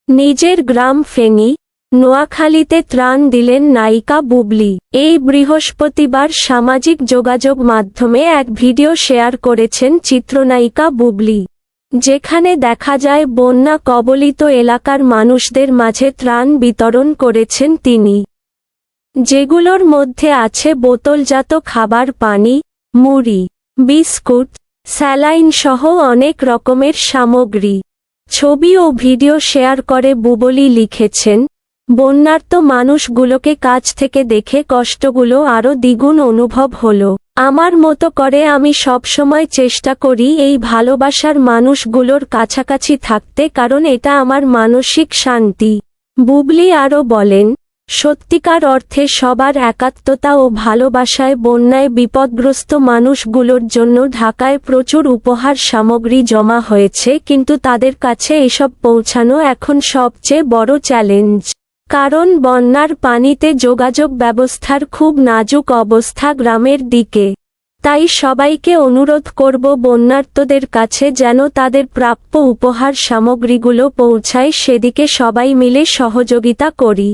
নিজের গ্রাম ফেনী, নোয়াখালীতে ত্রাণ দিলেন নায়িকা বুবলী। এই বৃহস্পতিবার সামাজিক যোগাযোগ মাধ্যমে এক ভিডিও শেয়ার করেছেন চিত্রনায়িকা বুবলী, যেখানে দেখা যায় বন্যা কবলিত এলাকার মানুষদের মাঝে ত্রাণ বিতরণ করেছেন তিনি, যেগুলোর মধ্যে আছে বোতলজাত খাবার পানি, মুড়ি, বিস্কুট, স্যালাইন সহ অনেক রকমের সামগ্রী। ছবি ও ভিডিও শেয়ার করে বুবলী লিখেছেন, বন্যার্ত মানুষগুলোকে কাছ থেকে দেখে কষ্টগুলো আরও দ্বিগুণ অনুভব হলো। আমার মতো করে আমি সবসময় চেষ্টা করি এই ভালোবাসার মানুষগুলোর কাছাকাছি থাকতে, কারণ এটা আমার মানসিক শান্তি। বুবলী আরও বলেন, সত্যিকার অর্থে সবার একাত্মতা ও ভালোবাসায় বন্যায় বিপদগ্রস্ত মানুষগুলোর জন্য ঢাকায় প্রচুর উপহার সামগ্রী জমা হয়েছে, কিন্তু তাদের কাছে এসব পৌঁছানো এখন সবচেয়ে বড় চ্যালেঞ্জ। কারণ বন্যার পানিতে যোগাযোগ ব্যবস্থার খুব নাজুক অবস্থা গ্রামের দিকে। তাই সবাইকে অনুরোধ করব বন্যার্তদের কাছে যেন তাদের প্রাপ্য উপহার সামগ্রীগুলো পৌঁছায়, সেদিকে সবাই মিলে সহযোগিতা করি।